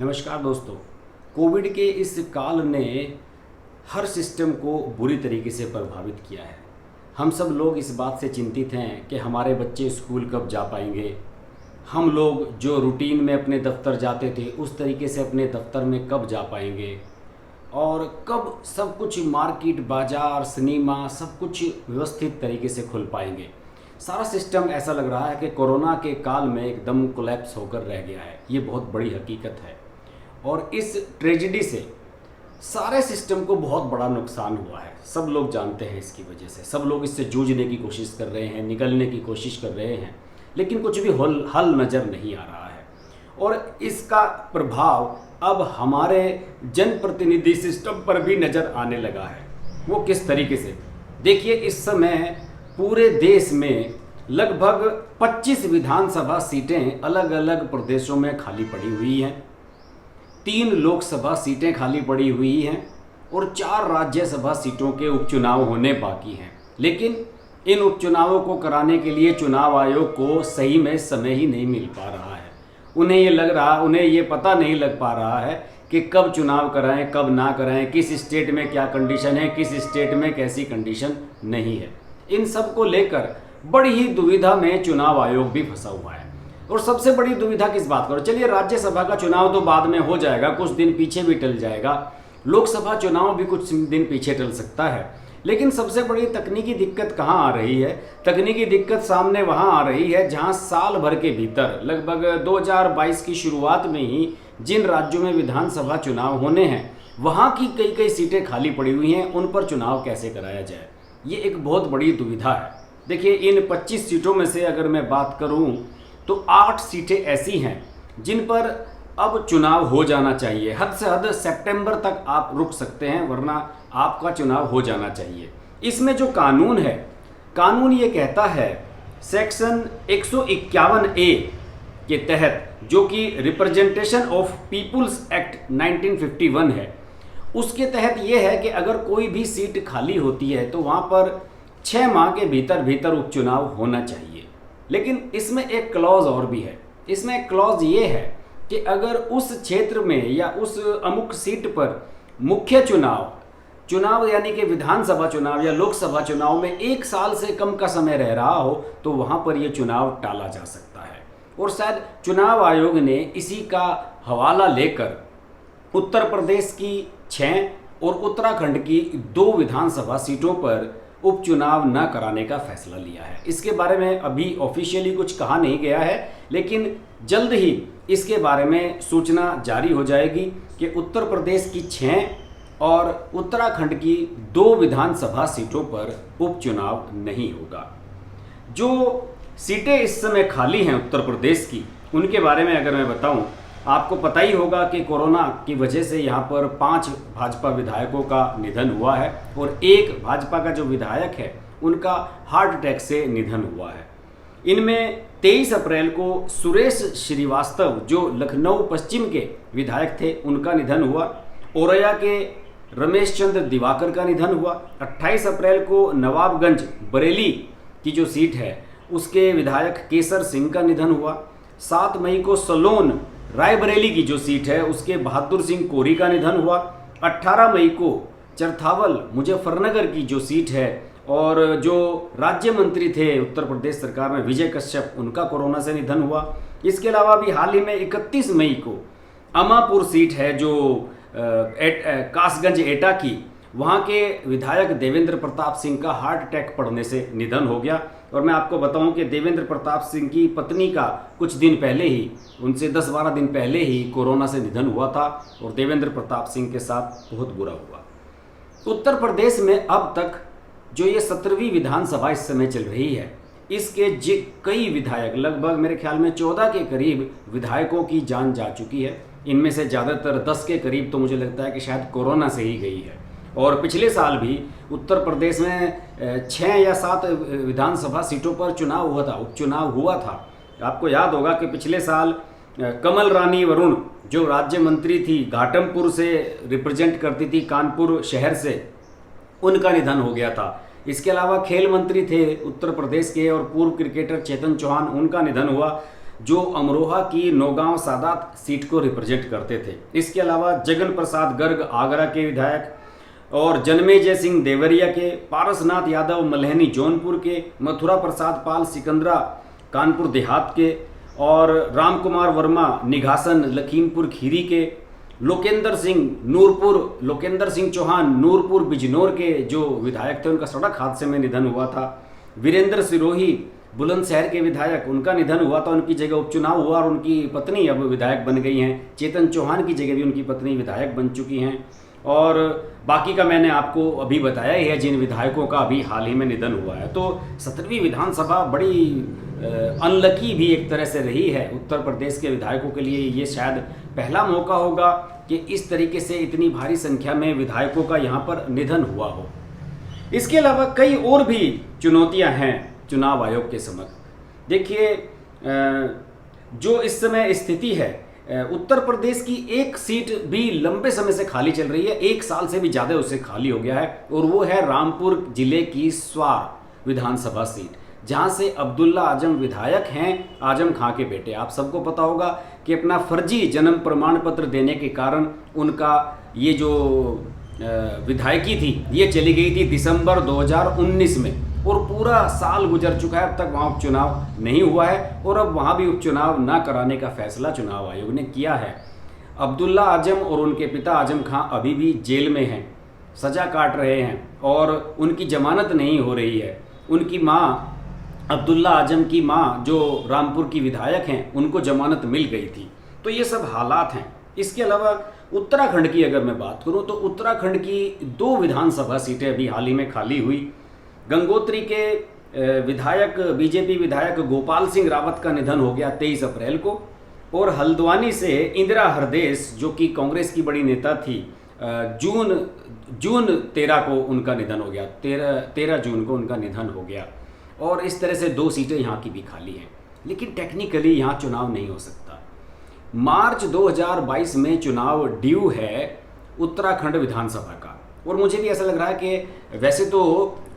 नमस्कार दोस्तों। कोविड के इस काल ने हर सिस्टम को बुरी तरीके से प्रभावित किया है। हम सब लोग इस बात से चिंतित हैं कि हमारे बच्चे स्कूल कब जा पाएंगे। हम लोग जो रूटीन में अपने दफ्तर जाते थे उस तरीके से अपने दफ्तर में कब जा पाएंगे, और कब सब कुछ मार्केट, बाज़ार, सिनेमा सब कुछ व्यवस्थित तरीके से खुल पाएंगे। सारा सिस्टम ऐसा लग रहा है कि कोरोना के काल में एकदम कोलैप्स होकर रह गया है। ये बहुत बड़ी हकीकत है और इस ट्रेजेडी से सारे सिस्टम को बहुत बड़ा नुकसान हुआ है। सब लोग जानते हैं इसकी वजह से। सब लोग इससे जूझने की कोशिश कर रहे हैं, निकलने की कोशिश कर रहे हैं, लेकिन कुछ भी हल नज़र नहीं आ रहा है। और इसका प्रभाव अब हमारे जनप्रतिनिधि सिस्टम पर भी नज़र आने लगा है। वो किस तरीके से? देखिए, इस समय पूरे देश में लगभग 25 विधानसभा सीटें अलग अलग प्रदेशों में खाली पड़ी हुई हैं, 3 लोकसभा सीटें खाली पड़ी हुई हैं और 4 राज्यसभा सीटों के उपचुनाव होने बाकी हैं। लेकिन इन उपचुनावों को कराने के लिए चुनाव आयोग को सही में समय ही नहीं मिल पा रहा है। उन्हें ये पता नहीं लग पा रहा है कि कब चुनाव कराएं, कब ना कराएं, किस स्टेट में क्या कंडीशन है, किस स्टेट में कैसी कंडीशन नहीं है। इन सब को लेकर बड़ी ही दुविधा में चुनाव आयोग भी फंसा हुआ है। और सबसे बड़ी दुविधा किस बात पर? चलिए, राज्यसभा का चुनाव तो बाद में हो जाएगा, कुछ दिन पीछे भी टल जाएगा। लोकसभा चुनाव भी कुछ दिन पीछे टल सकता है। लेकिन सबसे बड़ी तकनीकी दिक्कत कहाँ आ रही है? तकनीकी दिक्कत सामने वहाँ आ रही है जहाँ साल भर के भीतर, लगभग 2022 की शुरुआत में ही जिन राज्यों में विधानसभा चुनाव होने हैं वहाँ की कई सीटें खाली पड़ी हुई हैं। उन पर चुनाव कैसे कराया जाए, ये एक बहुत बड़ी दुविधा है। देखिए, इन 25 सीटों में से अगर मैं बात करूं तो 8 सीटें ऐसी हैं जिन पर अब चुनाव हो जाना चाहिए। हद से हद सितंबर तक आप रुक सकते हैं, वरना आपका चुनाव हो जाना चाहिए। इसमें जो कानून है, कानून ये कहता है सेक्शन 151A के तहत, जो कि रिप्रेजेंटेशन ऑफ पीपुल्स एक्ट 1951 है, उसके तहत ये है कि अगर कोई भी सीट खाली होती है तो वहाँ पर 6 माह के भीतर उपचुनाव होना चाहिए। लेकिन इसमें एक क्लॉज और भी है। इसमें एक क्लॉज ये है कि अगर उस क्षेत्र में या उस अमुक सीट पर मुख्य चुनाव यानी कि विधानसभा चुनाव या लोकसभा चुनाव में 1 साल से कम का समय रह रहा हो तो वहाँ पर ये चुनाव टाला जा सकता है। और शायद चुनाव आयोग ने इसी का हवाला लेकर उत्तर प्रदेश की 6 और उत्तराखंड की 2 विधानसभा सीटों पर उपचुनाव न कराने का फैसला लिया है। इसके बारे में अभी ऑफिशियली कुछ कहा नहीं गया है, लेकिन जल्द ही इसके बारे में सूचना जारी हो जाएगी कि उत्तर प्रदेश की 6 और उत्तराखंड की 2 विधानसभा सीटों पर उपचुनाव नहीं होगा। जो सीटें इस समय खाली हैं उत्तर प्रदेश की, उनके बारे में अगर मैं बताऊं, आपको पता ही होगा कि कोरोना की वजह से यहाँ पर 5 भाजपा विधायकों का निधन हुआ है और 1 भाजपा का जो विधायक है उनका हार्ट अटैक से निधन हुआ है। इनमें 23 अप्रैल को सुरेश श्रीवास्तव, जो लखनऊ पश्चिम के विधायक थे, उनका निधन हुआ। औरैया के रमेश चंद्र दिवाकर का निधन हुआ। 28 अप्रैल को नवाबगंज बरेली की जो सीट है उसके विधायक केसर सिंह का निधन हुआ। 7 मई को सलोन रायबरेली की जो सीट है उसके बहादुर सिंह कोरी का निधन हुआ। 18 मई को चरथावल मुजफ्फरनगर की जो सीट है और जो राज्य मंत्री थे उत्तर प्रदेश सरकार में विजय कश्यप, उनका कोरोना से निधन हुआ। इसके अलावा भी हाल ही में 31 मई को अमापुर सीट है जो कासगंज एटा की, वहाँ के विधायक देवेंद्र प्रताप सिंह का हार्ट अटैक पड़ने से निधन हो गया। और मैं आपको बताऊं कि देवेंद्र प्रताप सिंह की पत्नी का कुछ दिन पहले ही, उनसे 10-12 दिन पहले ही कोरोना से निधन हुआ था और देवेंद्र प्रताप सिंह के साथ बहुत बुरा हुआ। उत्तर प्रदेश में अब तक जो ये 17वीं विधानसभा इस समय चल रही है, इसके कई विधायक, लगभग मेरे ख्याल में 14 के करीब विधायकों की जान जा चुकी है। इनमें से ज़्यादातर 10 के करीब तो मुझे लगता है कि शायद कोरोना से ही गई है। और पिछले साल भी उत्तर प्रदेश में 6 या 7 विधानसभा सीटों पर उपचुनाव हुआ था। आपको याद होगा कि पिछले साल कमल रानी वरुण, जो राज्य मंत्री थी, घाटमपुर से रिप्रेजेंट करती थी, कानपुर शहर से, उनका निधन हो गया था। इसके अलावा खेल मंत्री थे उत्तर प्रदेश के और पूर्व क्रिकेटर चेतन चौहान, उनका निधन हुआ। जो अमरोहा की नौगांव सादात सीट को रिप्रेजेंट करते थे। इसके अलावा जगन प्रसाद गर्ग आगरा के विधायक, और जन्मेजय सिंह देवरिया के, पारसनाथ यादव मल्हनी जौनपुर के, मथुरा प्रसाद पाल सिकंदरा कानपुर देहात के, और राम कुमार वर्मा निघासन लखीमपुर खीरी के, लोकेंद्र सिंह चौहान नूरपुर बिजनौर के जो विधायक थे, उनका सड़क हादसे में निधन हुआ था। वीरेंद्र सिरोही बुलंदशहर के विधायक, उनका निधन हुआ था, उनकी जगह उपचुनाव हुआ और उनकी पत्नी अब विधायक बन गई हैं। चेतन चौहान की जगह भी उनकी पत्नी विधायक बन चुकी हैं। और बाकी का मैंने आपको अभी बताया ही है जिन विधायकों का अभी हाल ही में निधन हुआ है। तो 17वीं विधानसभा बड़ी अनलकी भी एक तरह से रही है उत्तर प्रदेश के विधायकों के लिए। ये शायद पहला मौका होगा कि इस तरीके से इतनी भारी संख्या में विधायकों का यहाँ पर निधन हुआ हो। इसके अलावा कई और भी चुनौतियाँ हैं चुनाव आयोग के समक्ष। देखिए, जो इस समय स्थिति है, उत्तर प्रदेश की एक सीट भी लंबे समय से खाली चल रही है, 1 साल से भी ज़्यादा उसे खाली हो गया है, और वो है रामपुर जिले की स्वार विधानसभा सीट, जहां से अब्दुल्ला आजम विधायक हैं, आजम खां के बेटे। आप सबको पता होगा कि अपना फर्जी जन्म प्रमाण पत्र देने के कारण उनका ये जो विधायकी थी ये चली गई थी दिसंबर 2019 में, और पूरा साल गुजर चुका है, अब तक वहाँ उपचुनाव नहीं हुआ है, और अब वहाँ भी उपचुनाव ना कराने का फैसला चुनाव आयोग ने किया है। अब्दुल्ला आजम और उनके पिता आजम खां अभी भी जेल में हैं, सज़ा काट रहे हैं, और उनकी जमानत नहीं हो रही है। उनकी माँ, अब्दुल्ला आजम की माँ जो रामपुर की विधायक हैं, उनको जमानत मिल गई थी। तो ये सब हालात हैं। इसके अलावा उत्तराखंड की अगर मैं बात करूँ तो उत्तराखंड की 2 विधानसभा सीटें अभी हाल ही में खाली हुई। गंगोत्री के विधायक, बीजेपी विधायक गोपाल सिंह रावत का निधन हो गया 23 अप्रैल को, और हल्द्वानी से इंदिरा हरदेस जो कि कांग्रेस की बड़ी नेता थी, जून 13 को उनका निधन हो गया, 13 जून को उनका निधन हो गया। और इस तरह से 2 सीटें यहाँ की भी खाली हैं, लेकिन टेक्निकली यहाँ चुनाव नहीं हो सकता। मार्च 2022 में चुनाव ड्यू है उत्तराखंड विधानसभा का, और मुझे भी ऐसा लग रहा है कि वैसे तो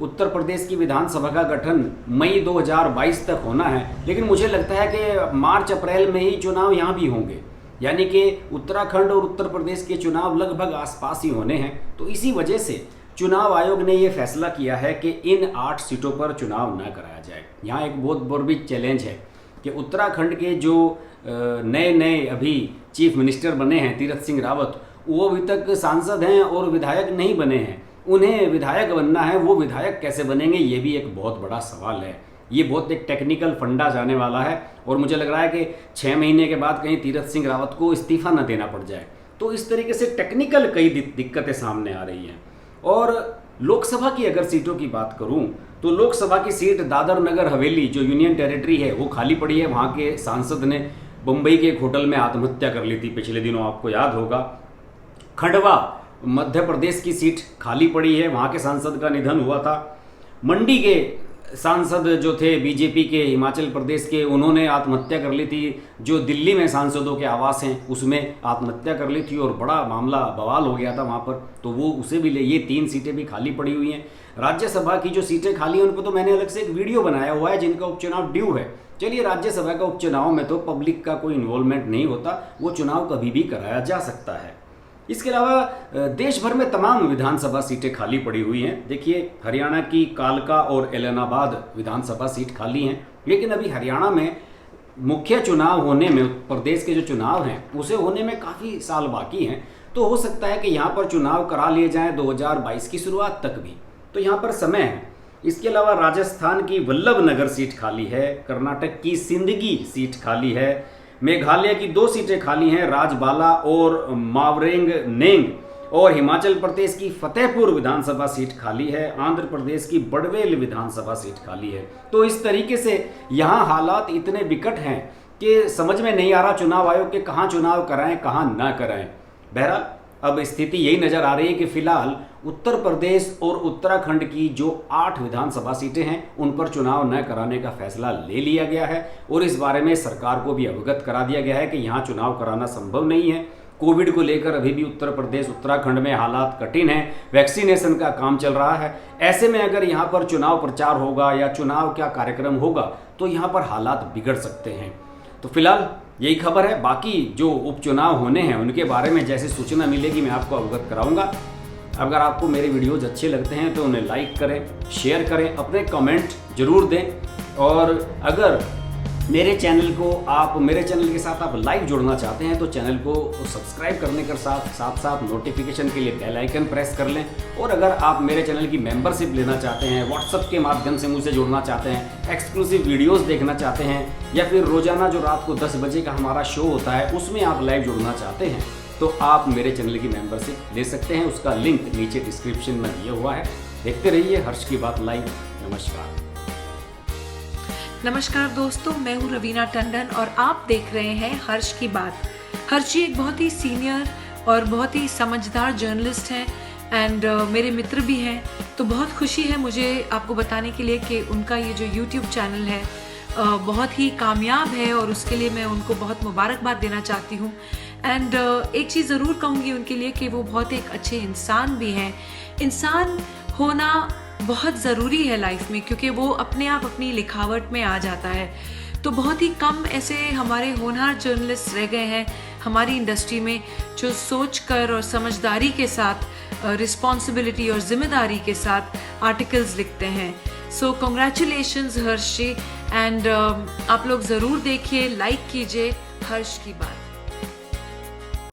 उत्तर प्रदेश की विधानसभा का गठन मई 2022 तक होना है, लेकिन मुझे लगता है कि मार्च अप्रैल में ही चुनाव यहाँ भी होंगे, यानी कि उत्तराखंड और उत्तर प्रदेश के चुनाव लगभग आसपास ही होने हैं। तो इसी वजह से चुनाव आयोग ने ये फैसला किया है कि इन 8 सीटों पर चुनाव न कराया जाए। यहाँ एक बहुत बड़ी चैलेंज है कि उत्तराखंड के जो नए अभी चीफ मिनिस्टर बने हैं तीरथ सिंह रावत, वो अभी तक सांसद हैं और विधायक नहीं बने हैं। उन्हें विधायक बनना है, वो विधायक कैसे बनेंगे, ये भी एक बहुत बड़ा सवाल है। ये बहुत एक टेक्निकल फंडा जाने वाला है, और मुझे लग रहा है कि 6 महीने के बाद कहीं तीरथ सिंह रावत को इस्तीफा न देना पड़ जाए। तो इस तरीके से टेक्निकल कई दिक्कतें सामने आ रही हैं। और लोकसभा की अगर सीटों की बात करूं तो लोकसभा की सीट दादर नगर हवेली जो यूनियन टेरिटरी है वो खाली पड़ी है। वहाँ के सांसद ने मुंबई के एक होटल में आत्महत्या कर ली थी पिछले दिनों, आपको याद होगा। खंडवा मध्य प्रदेश की सीट खाली पड़ी है, वहाँ के सांसद का निधन हुआ था। मंडी के सांसद जो थे बीजेपी के हिमाचल प्रदेश के, उन्होंने आत्महत्या कर ली थी। जो दिल्ली में सांसदों के आवास हैं उसमें आत्महत्या कर ली थी और बड़ा मामला बवाल हो गया था वहाँ पर, तो वो उसे भी ले। ये 3 सीटें भी खाली पड़ी हुई हैं। राज्यसभा की जो सीटें खाली हैं उन पर तो मैंने अलग से एक वीडियो बनाया हुआ है जिनका उपचुनाव ड्यू है। चलिए, राज्यसभा का उपचुनाव में तो पब्लिक का कोई इन्वॉल्वमेंट नहीं होता, वो चुनाव कभी भी कराया जा सकता है। इसके अलावा देश भर में तमाम विधानसभा सीटें खाली पड़ी हुई हैं। देखिए, हरियाणा की कालका और एलनाबाद विधानसभा सीट खाली हैं, लेकिन अभी हरियाणा में मुख्य चुनाव होने में, प्रदेश के जो चुनाव हैं उसे होने में काफ़ी साल बाकी हैं। तो हो सकता है कि यहाँ पर चुनाव करा लिए जाएँ 2022 की शुरुआत तक भी, तो यहाँ पर समय है। इसके अलावा राजस्थान की वल्लभनगर सीट खाली है, कर्नाटक की सिंदगी सीट खाली है, मेघालय की 2 सीटें खाली हैं, राजबाला और मावरेंग नेंग, और हिमाचल प्रदेश की फतेहपुर विधानसभा सीट खाली है, आंध्र प्रदेश की बड़वेल विधानसभा सीट खाली है। तो इस तरीके से यहाँ हालात इतने विकट हैं कि समझ में नहीं आ रहा चुनाव आयोग के कहाँ चुनाव कराएं कहाँ ना कराएं। बहरहाल अब स्थिति यही नज़र आ रही है कि फिलहाल उत्तर प्रदेश और उत्तराखंड की जो 8 विधानसभा सीटें हैं उन पर चुनाव न कराने का फैसला ले लिया गया है, और इस बारे में सरकार को भी अवगत करा दिया गया है कि यहाँ चुनाव कराना संभव नहीं है। कोविड को लेकर अभी भी उत्तर प्रदेश उत्तराखंड में हालात कठिन हैं, वैक्सीनेशन का काम चल रहा है। ऐसे में अगर यहाँ पर चुनाव प्रचार होगा या चुनाव क्या कार्यक्रम होगा तो यहाँ पर हालात बिगड़ सकते हैं। तो फिलहाल यही खबर है। बाकी जो उपचुनाव होने हैं उनके बारे में जैसे सूचना मिलेगी मैं आपको अवगत कराऊंगा। अगर आपको मेरे वीडियोज़ अच्छे लगते हैं तो उन्हें लाइक करें, शेयर करें, अपने कमेंट जरूर दें। और अगर मेरे चैनल के साथ आप लाइव जुड़ना चाहते हैं तो चैनल को सब्सक्राइब करने के साथ नोटिफिकेशन के लिए बेल आइकन प्रेस कर लें। और अगर आप मेरे चैनल की मेंबरशिप लेना चाहते हैं, व्हाट्सएप के माध्यम से मुझसे जुड़ना चाहते हैं, एक्सक्लूसिव वीडियोस देखना चाहते हैं, या फिर रोजाना जो रात को 10 बजे का हमारा शो होता है उसमें आप लाइव जुड़ना चाहते हैं तो आप मेरे चैनल की मेंबरशिप ले सकते हैं। उसका लिंक नीचे डिस्क्रिप्शन में दिया हुआ है। देखते रहिए हर्ष की बात लाइव। नमस्कार दोस्तों, मैं हूँ रवीना टंडन और आप देख रहे हैं हर्ष की बात। हर्ष जी एक बहुत ही सीनियर और बहुत ही समझदार जर्नलिस्ट हैं एंड मेरे मित्र भी हैं। तो बहुत खुशी है मुझे आपको बताने के लिए कि उनका ये जो YouTube चैनल है बहुत ही कामयाब है और उसके लिए मैं उनको बहुत मुबारकबाद देना चाहती हूँ। एंड एक चीज़ ज़रूर कहूँगी उनके लिए कि वो बहुत एक अच्छे इंसान भी हैं। इंसान होना बहुत ज़रूरी है लाइफ में, क्योंकि वो अपने आप अपनी लिखावट में आ जाता है। तो बहुत ही कम ऐसे हमारे होनहार जर्नलिस्ट रह गए हैं हमारी इंडस्ट्री में जो सोचकर और समझदारी के साथ, रिस्पॉन्सिबिलिटी और जिम्मेदारी के साथ आर्टिकल्स लिखते हैं। सो कॉन्ग्रेचुलेशंस हर्ष जी। एंड आप लोग ज़रूर देखिए, लाइक कीजिए हर्ष की बात।